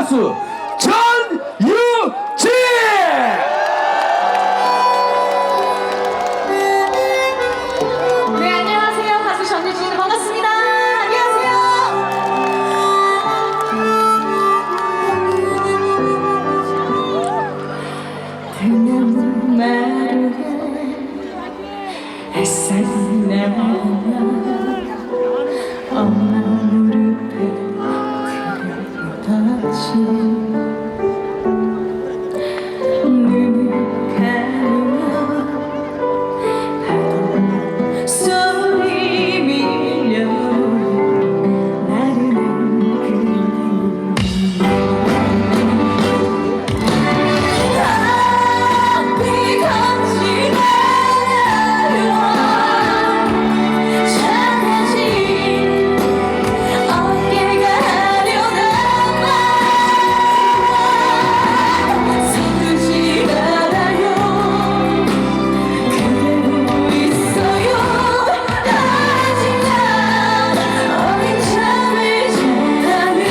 가수 전유진! 네, 안녕하세요. 가수 전유진 반갑습니다. 안녕하세요. 대나무 마루에 햇살이 나면 엄마 무릎에 들어다치 눈을 감으면 파도 소리 밀려 나른한 그림 앞이 걷지 말아요 작아진 어깨가 하려나 봐 서두지 말아요 그대로 있어요 아직 난 어린 잠을 자는데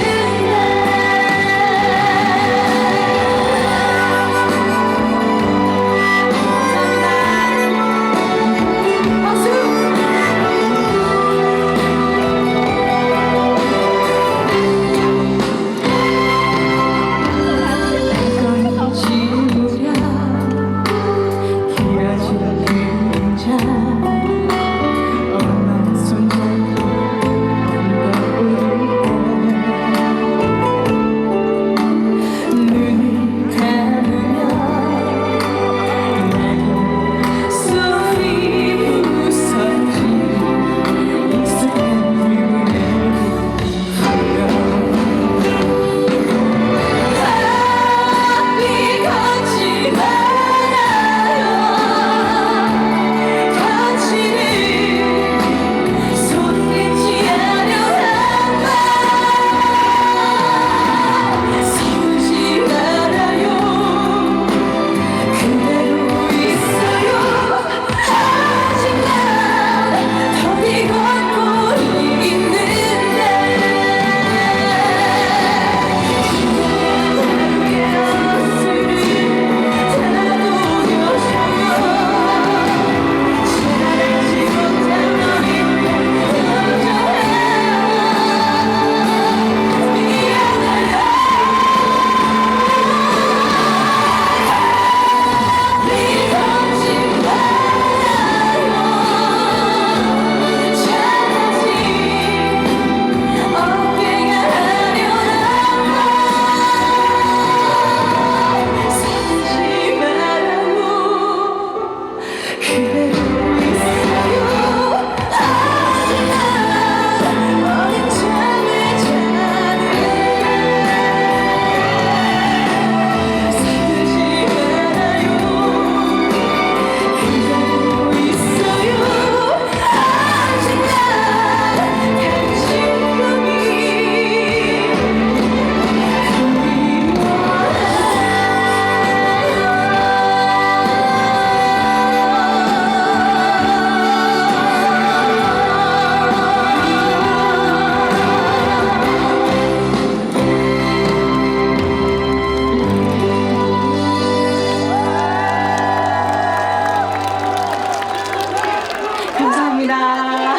감사합니다.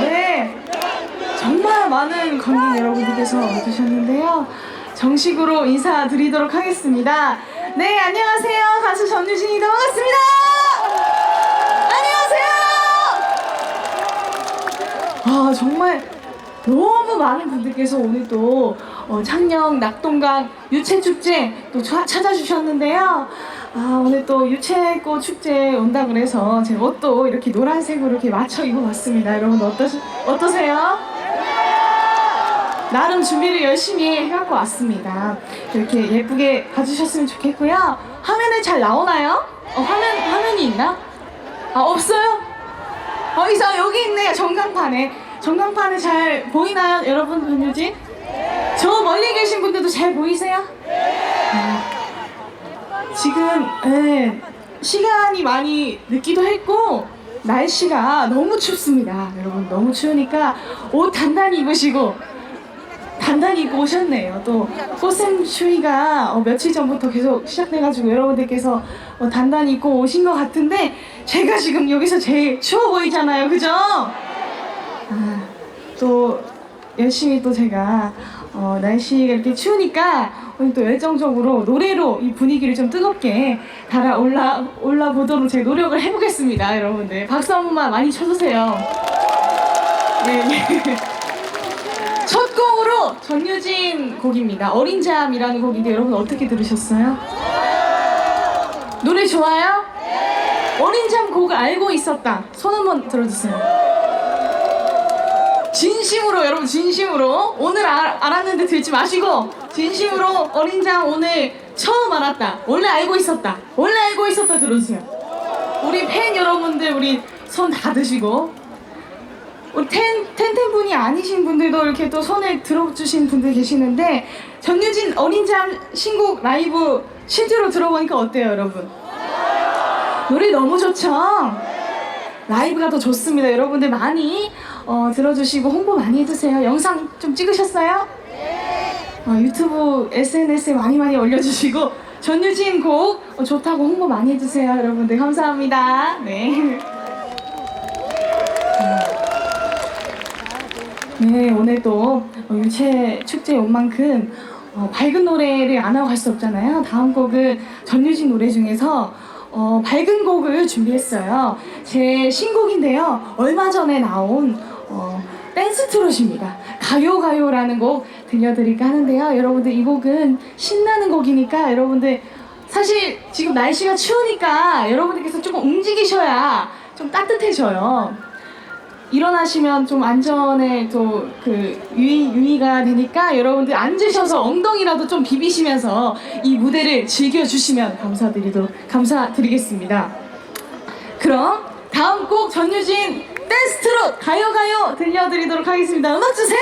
네. 정말 많은 관객 여러분들께서 와주셨는데요. 정식으로 인사드리도록 하겠습니다. 네, 안녕하세요. 가수 전유진이다. 반갑습니다. 안녕하세요. 정말 너무 많은 분들께서 오늘 또 창녕 낙동강 유채축제 또 찾아주셨는데요. 오늘 또 유채꽃 축제에 온다 그래서 제 옷도 이렇게 노란색으로 이렇게 맞춰 입어봤습니다. 여러분 어떠세요? 나름 준비를 열심히 해갖고 왔습니다. 이렇게 예쁘게 봐주셨으면 좋겠고요. 화면에 잘 나오나요? 화면이 있나? 없어요? 이상 여기 있네요. 전광판에 잘 보이나요, 여러분? 전유진? 저 멀리 계신 분들도 잘 보이세요? 지금 시간이 많이 늦기도 했고 날씨가 너무 춥습니다. 여러분 너무 추우니까 옷 단단히 입으시고 단단히 입고 오셨네요. 또 꽃샘 추위가 며칠 전부터 계속 시작돼가지고 여러분들께서 단단히 입고 오신 것 같은데 제가 지금 여기서 제일 추워 보이잖아요, 그죠? 또 열심히 또 제가 날씨가 이렇게 추우니까 오늘 또 열정적으로 노래로 이 분위기를 좀 뜨겁게 올라 보도록 제가 노력을 해보겠습니다. 여러분들 박수 한 번만 많이 쳐주세요. 네. 첫 곡으로 전유진 곡입니다. 어린 잠이라는 곡인데 여러분 어떻게 들으셨어요? 노래 좋아요? 어린 잠 곡을 알고 있었다. 손 한번 들어주세요. 진심으로 여러분, 진심으로 오늘 알았는데 들지 마시고 진심으로 어린 잠 오늘 처음 알았다. 원래 알고 있었다. 원래 알고 있었다 들어주세요. 우리 팬 여러분들 우리 손 다 드시고 우리 텐텐분이 아니신 분들도 이렇게 또 손을 들어주신 분들 계시는데 전유진 어린 잠 신곡 라이브 실제로 들어보니까 어때요 여러분? 노래 너무 좋죠? 라이브가 더 좋습니다. 여러분들 많이 들어주시고 홍보 많이 해주세요. 영상 좀 찍으셨어요? 유튜브 SNS에 많이 올려주시고 전유진 곡 좋다고 홍보 많이 해주세요. 여러분들 감사합니다. 네. 네, 오늘 또 유채 축제 온 만큼 밝은 노래를 안 하고 갈 수 없잖아요. 다음 곡은 전유진 노래 중에서 밝은 곡을 준비했어요. 제 신곡인데요. 얼마 전에 나온 댄스 트롯입니다. 가요라는 곡 들려드릴까 하는데요. 여러분들 이 곡은 신나는 곡이니까 여러분들 사실 지금 날씨가 추우니까 여러분들께서 조금 움직이셔야 좀 따뜻해져요. 일어나시면 좀 안전에 또 유의가 되니까 여러분들 앉으셔서 엉덩이라도 좀 비비시면서 이 무대를 즐겨주시면 감사드리겠습니다. 그럼 다음 곡 전유진 댄스 트롯 가요 들려드리도록 하겠습니다. 음악 주세요!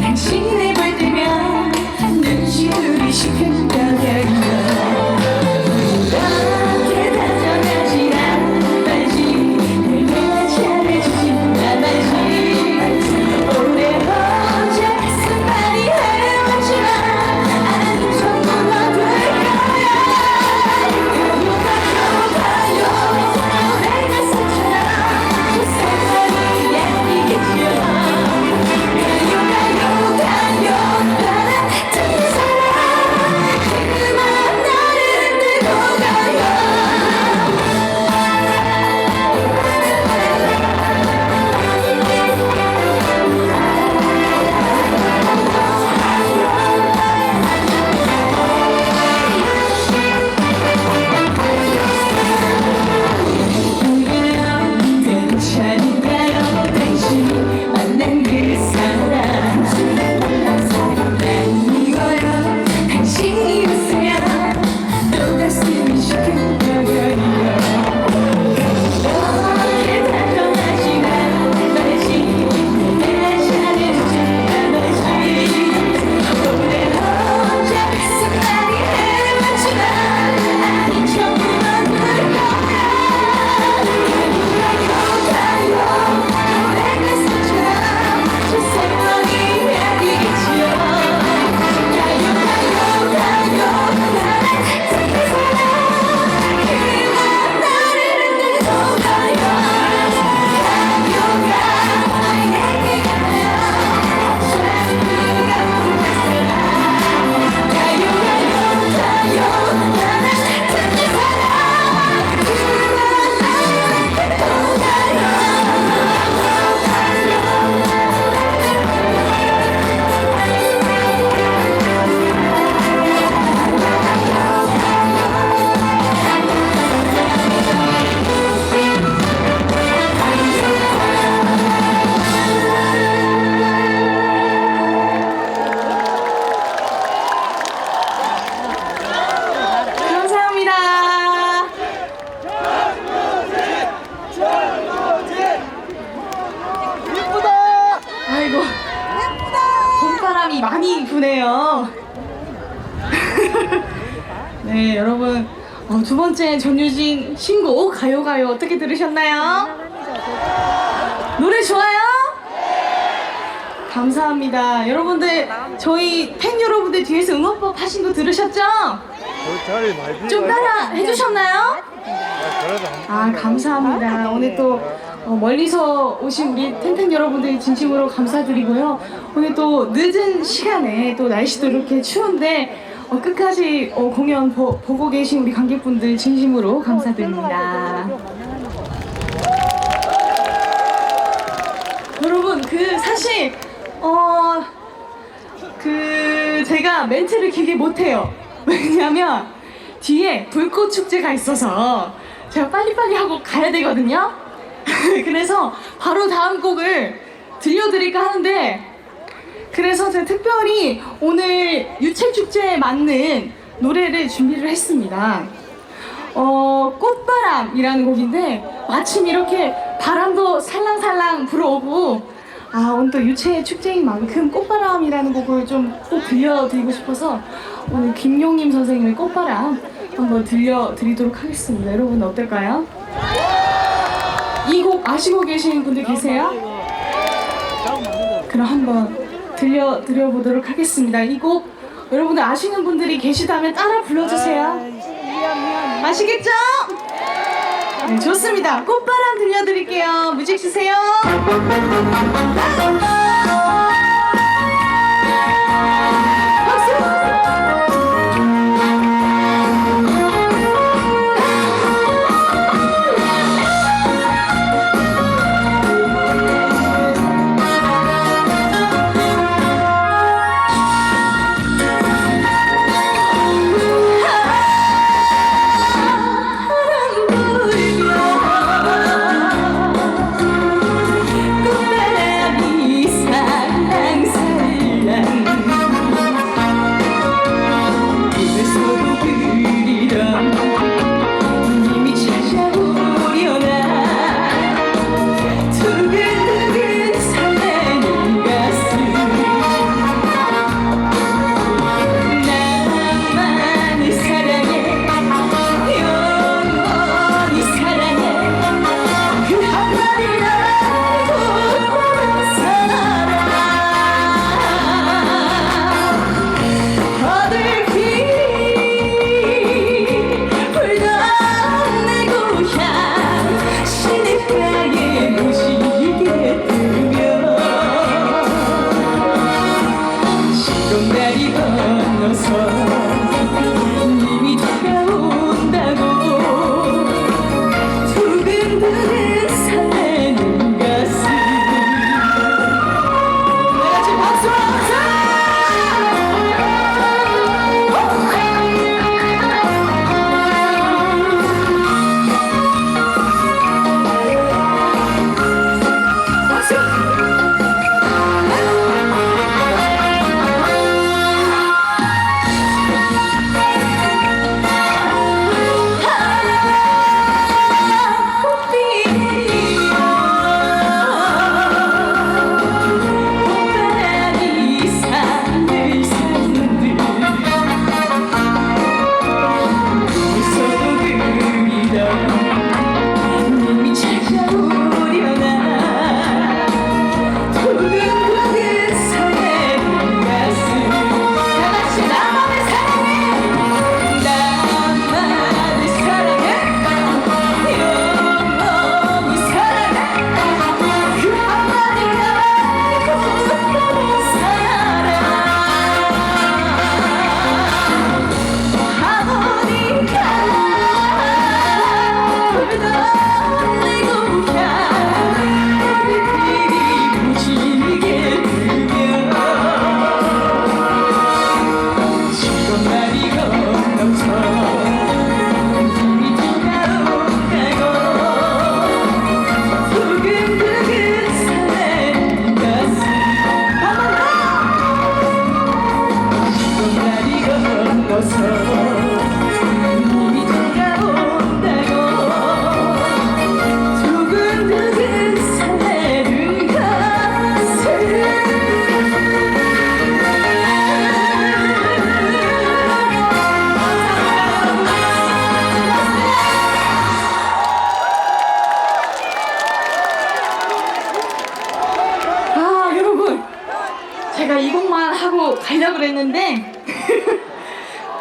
당신을 볼 때면 눈시울이 시큰거려 거예요. 네, 여러분 두 번째 전유진 신곡 가요가요 어떻게 들으셨나요? 노래 좋아요? 감사합니다. 여러분들 저희 팬 여러분들 뒤에서 응원법 하신 거 들으셨죠? 좀 따라 해주셨나요? 아, 감사합니다. 오늘 또 멀리서 오신 우리 팬 여러분들 진심으로 감사드리고요. 오늘 또 늦은 시간에 또 날씨도 이렇게 추운데 끝까지 공연 보고 계신 우리 관객분들 진심으로 감사드립니다. 여러분 사실 제가 멘트를 길게 못해요. 왜냐면 뒤에 불꽃 축제가 있어서 제가 빨리빨리 하고 가야 되거든요. 그래서 바로 다음 곡을 들려드릴까 하는데, 그래서 제가 특별히 오늘 유채축제에 맞는 노래를 준비를 했습니다. 꽃바람이라는 곡인데 마침 이렇게 바람도 살랑살랑 불어오고 오늘 또 유채 축제인 만큼 꽃바람이라는 곡을 좀 꼭 들려드리고 싶어서 오늘 김용림 선생님의 꽃바람 한번 들려드리도록 하겠습니다. 여러분 어떨까요? 이 곡 아시고 계시는 분들 계세요? 그럼 한번 들려드려보도록 하겠습니다. 이 곡 여러분들 아시는 분들이 계시다면 따라 불러주세요. 아시겠죠? 네, 좋습니다. 꽃바람 들려드릴게요. 뮤직 주세요.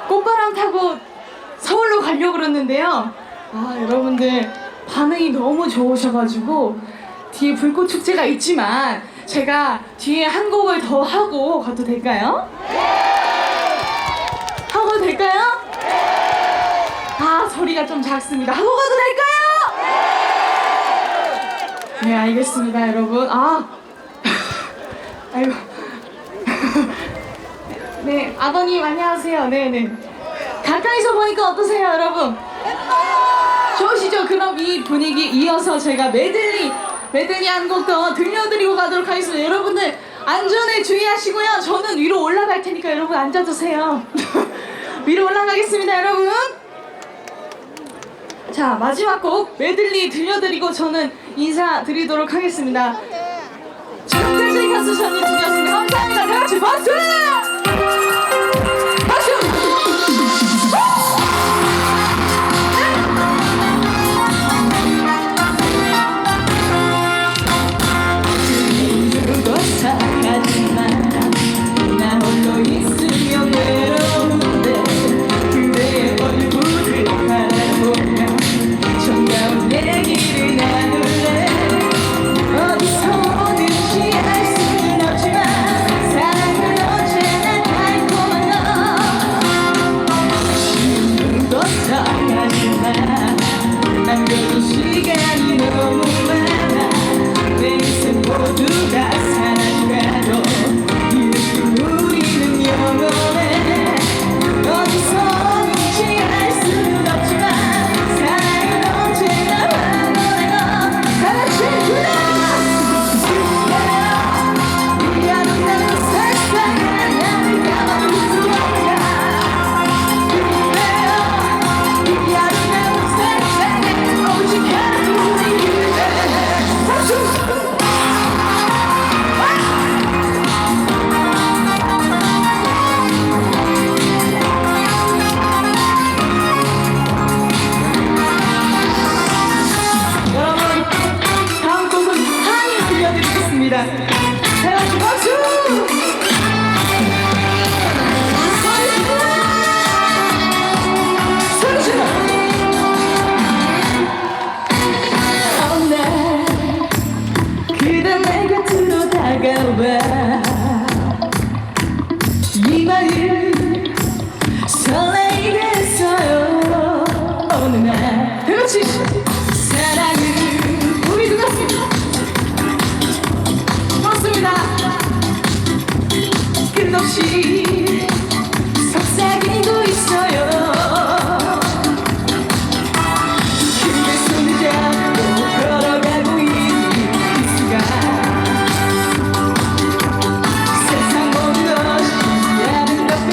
꽃바람 타고 서울로 가려고 그러는데요. 아, 여러분들 반응이 너무 좋으셔가지고 뒤에 불꽃 축제가 있지만 제가 뒤에 한 곡을 더 하고 가도 될까요? 하고 될까요? 아, 소리가 좀 작습니다. 하고 가도 될까요? 네, 알겠습니다, 여러분. 아, 아이고. 네, 아버님 안녕하세요. 네네. 가까이서 보니까 어떠세요, 여러분? 좋으시죠? 그럼 이 분위기 이어서 제가 메들리 한 곡 더 들려드리고 가도록 하겠습니다. 여러분들 안전에 주의하시고요. 저는 위로 올라갈 테니까 여러분 앉아주세요. 위로 올라가겠습니다, 여러분. 자, 마지막 곡 메들리 들려드리고 저는 인사드리도록 하겠습니다. 지금까지 가수 전희진이었습니다. 감사합니다. 다 같이 박수! 박수! 누구도 사랑하지만 나 홀로 있으면 외로운데 그대의 얼굴을 바라보며 정겨운 얘기를 나눌래. 어디서 오는지 알 수는 없지만 사랑은 언제나 달콤한 너. 누구도 사랑하지만 남겨둔 시간이 너무 많아. 내 인생 모두 다 사라져가도 이렇게 우리는 영원해. 어디서 오는지 알 수는 없지만 사랑은 언제나 환원해. 너 다 같이 이 아름다운 세상에 나를 담아둘 수 없냐. 이 아름다운 세상에 오직 한 우리를 박수! 여러분, 다음 곡은 한이 들려드리겠습니다. 다 같이 박수! 소리 질러! 어느 날 그대 내 곁으로 다가와 이 마음 설레게 했어요. 어느 날 다 같이 사랑은 우리 누가 맞습니다. 끝없이 속삭이고 있어요. 그대 손을 잡고 걸어가고 있는 이 순간 세상 모든 것이 아름답고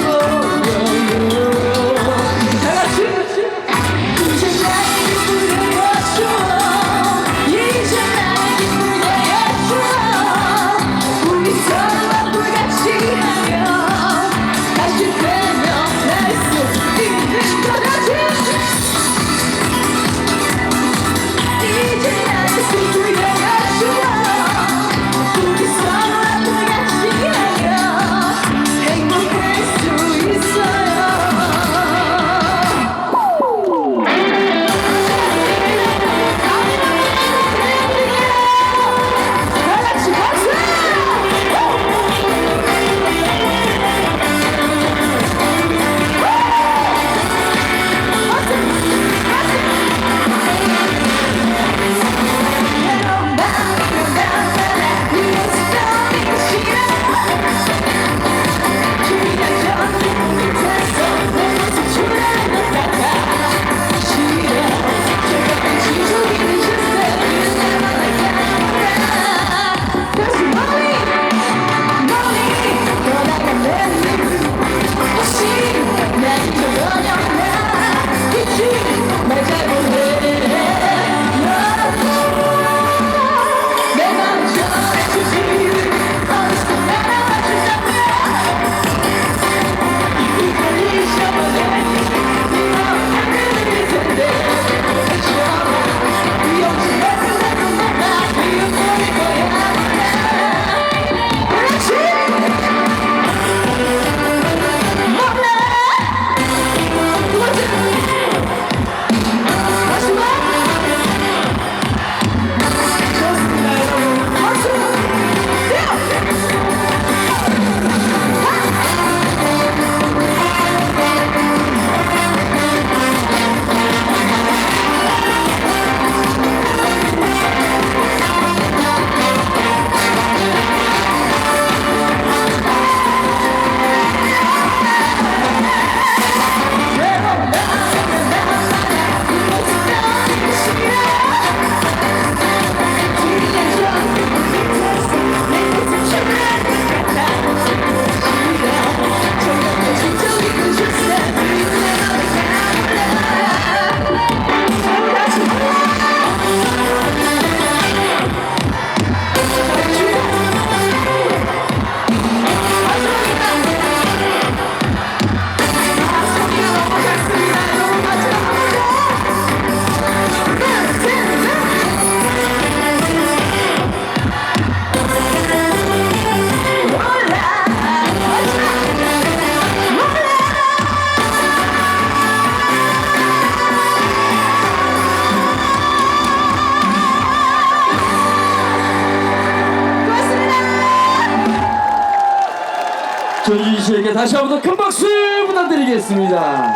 다시 한 번 더 큰 박수 부탁드리겠습니다.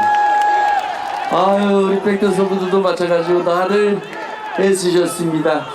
아유, 우리 백댄서분들도 마찬가지로 다들 애쓰셨습니다.